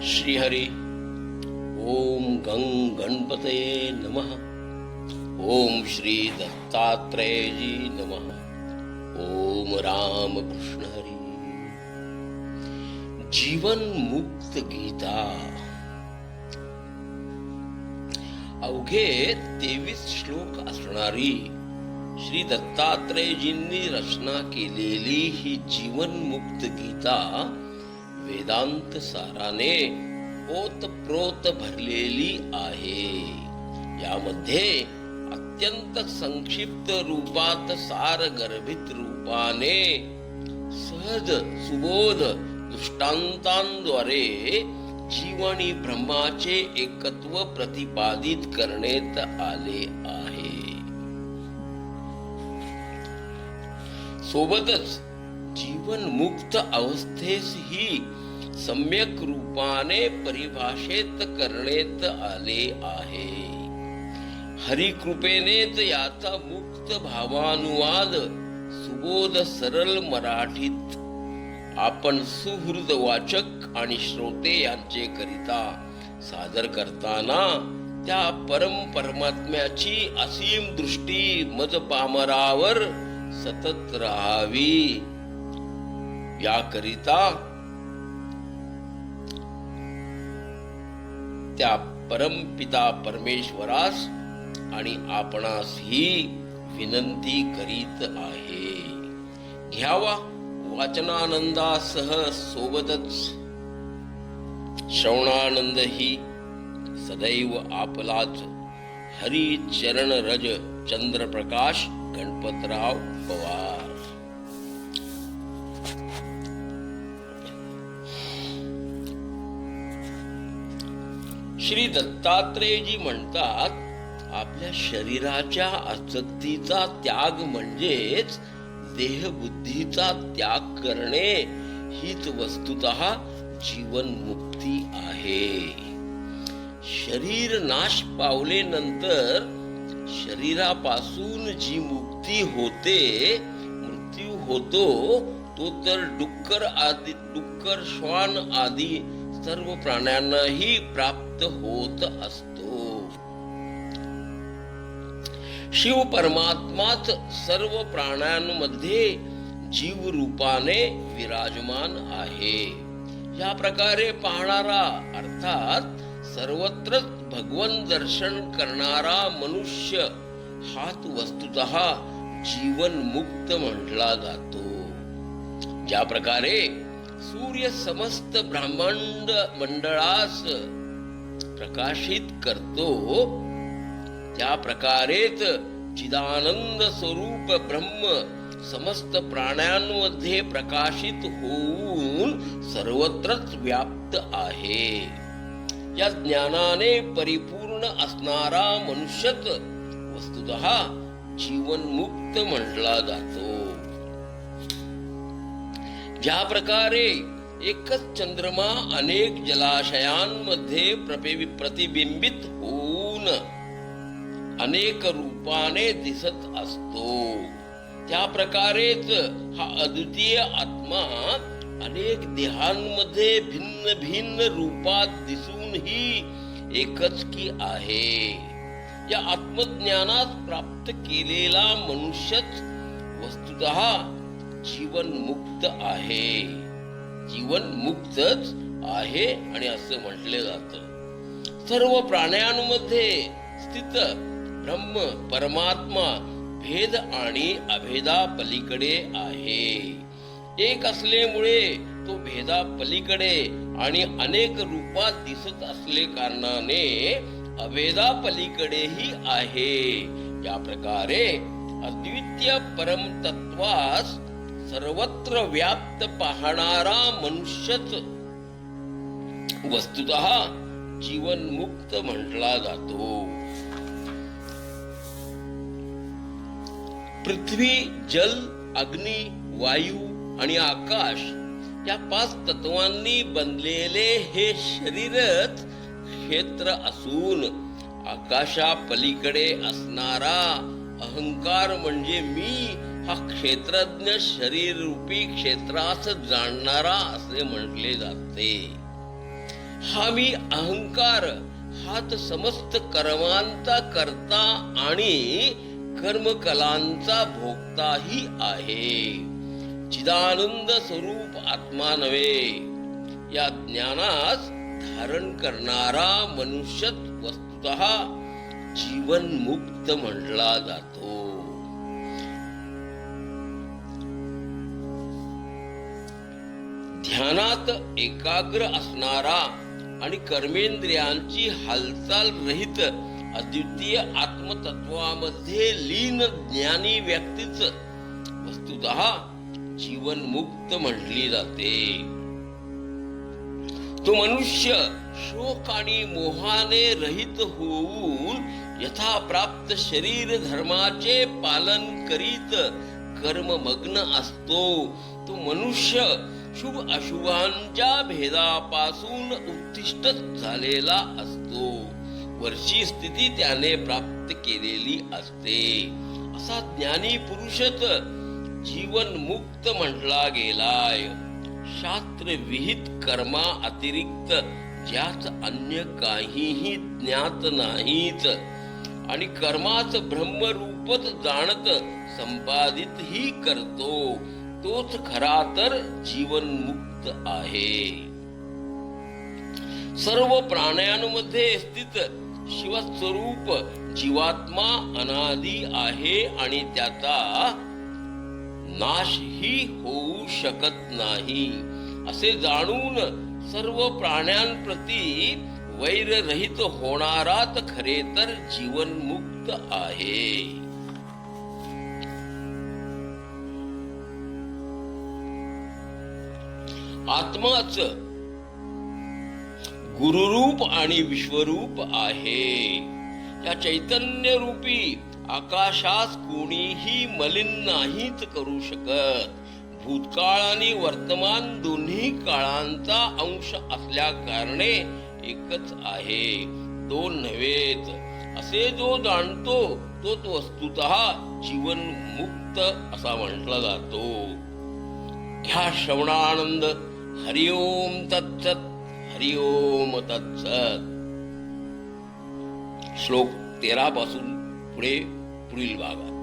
श्रीहरी ओम गंग गणपतये नमः। ओम श्री दत्तात्रेय जी नमः। ओम राम कृष्ण हरी। जीवन मुक्त गीता अवघे 23 श्लोक असणारी श्री दत्तात्रेयजींनी रचना केलेली ही जीवन मुक्त गीता वेदांत साराने ओतप्रोत भरलेली आहे। यामध्ये अत्यंत संक्षिप्त रूपात सार गर्भित रूपाने सहज सुबोध दृष्टांतांद्वारे जीव आणि ब्रह्माचे एकत्व प्रतिपादित करण्यात आले आहे। सोबतच जीवन मुक्त अवस्थेस ही सम्यक रूपाने परिभाषित करण्यात आले आहे। हरी कृपेनेच याचा मुक्त भावानुवाद सुबोध सरळ मराठीत आपण सुहृद वाचक आणि श्रोते यांचे करिता सादर करताना त्या परमात्म्याची असीम दृष्टी मज पामरावर सतत राहावी याकरिता त्या परमपिता परमेश्वरास आणि आपणासही विनंती करीत आहे। घ्यावा वाचनानंदासह सोबतच श्रवणानंद ही सदैव आपलाच हरी चरण रज चंद्रप्रकाश गणपतराव पवार। श्री दत्तात्रेयजी म्हणतात, आपल्या शरीराच्या आसक्तीचा त्याग म्हणजेच देहबुद्धीचा त्याग करणे हीच वस्तुतः जीवन मुक्ती आहे। शरीर नाश पावले नंतर शरीरापासून जी मुक्ती होते, मृत्यू होतो, तो तर डुक्कर श्वान आदी सर्व प्राण्यांनाही प्राप्त होत असतो। शिव परमात्माच सर्व प्राण्यांमध्ये जीव रूपाने विराजमान आहे। या प्रकारे पाहणारा अर्थात सर्वत्र भगवन दर्शन करणारा मनुष्य हाच वस्तुतः जीवन मुक्त म्हटला जातो। ज्या प्रकारे सूर्य समस्त ब्रह्मांड मंडळास प्रकाशित करतो, त्या प्रकारेच चिदानंद स्वरूप ब्रह्म समस्त प्राण्यांमध्ये प्रकाशित होऊन सर्वत्रच व्याप्त आहे। या ज्ञानाने परिपूर्ण असणारा मनुष्यच वस्तुतः जीवन मुक्त म्हटला जातो। ज्या प्रकारे एकच चंद्रमा अनेक जलाशयांमध्ये प्रतिबिंबित होऊन अनेक रूपाने दिसत असतो, त्या प्रकारेच हा अद्वितीय आत्मा अनेक देहांमध्ये भिन्न भिन्न रूपात दिसूनही एकच की आहे। या आत्मज्ञानात प्राप्त केलेला मनुष्यच वस्तुतः जीवन मुक्त आहे। जीवन मुक्तच आहे आणि असं म्हटले जातं। सर्व प्राण्यांमध्ये स्थित ब्रह्म परमात्मा भेद आणि अभेदा पलीकडे आहे। एक असल्यामुळे तो भेदा पलीकडे आणि अनेक रूपात दिसत असले कारणाने अभेदा पलीकडेही आहे। या प्रकारे अद्वितीय परमतत्वास सर्वत्र व्याप्त पाहणारा मनुष्यच वस्तुतः जीवन मुक्त म्हटला जातो। पृथ्वी जल अग्नी वायू आणि आकाश या 5 तत्वांनी बनलेले हे शरीरच क्षेत्र असून आकाशा पलीकडे असणारा अहंकार म्हणजे मी हा क्षेत्रज्ञ शरीर रूपी क्षेत्रास जाणणारा असे म्हटले जाते। हा मी अहंकार हाच समस्त कर्मांचा करता आणि कर्मकलांचा भोगताही आहे. चिदानंद स्वरूप आत्मा नव्हे, या ज्ञानास धारण करणारा मनुष्यच वस्तुतः जीवन मुक्त म्हटला जातो. ध्यानात एकाग्र असणारा आणि कर्मेंद्रियांची हालचाल रहित अद्वितीय आत्मतत्वामध्ये लीन ज्ञानी व्यक्तीच वस्तुतः जीवन मुक्त म्हटली जाते. तो मनुष्य शोक आणि मोहाने रहित होऊन यथाप्राप्त शरीर धर्माचे पालन करीत कर्ममग्न असतो. तो मनुष्य शुभ अशुभांच्या भेदापासून उत्तिष्ठ झालेला असतो. वरची स्थिती त्याने प्राप्त केलेली असते. असा ज्ञानी पुरुषच जीवन मुक्त म्हटला गेलाय. शास्त्र विहित कर्मा अतिरिक्त ज्याच अन्य काहीही ज्ञात नाहीत आणि कर्माच ब्रह्मरूपच जाणत संपादित ही करतो, तोच खरा तर जीवन मुक्त आहे. सर्व प्राण्यांमध्ये स्थित शिवस्वरूप जीवात्मा अनादी आहे आणि त्याचा नाशही होऊ शकत नाही असे जाणून सर्व प्राण्यांप्रती वैररहित होणाराच खरे तर जीवन मुक्त आहे. आत्माच गुरुरूप आणि विश्वरूप आहे. या चैतन्य रूपी आकाशास कोणीही मलिन नाहीच करू शकत. भूतकाळ आणि वर्तमान दोन्ही काळांचा अंश असल्या कारणे एकच आहे, दोन नव्हेत असे जो जाणतो तोच वस्तुतः जीवन मुक्त असा म्हटला जातो. घ्या श्रवणानंद. हरिओम तत्सत. हरिओम तत्सत. श्लोक 13 पासून पुढील भागात.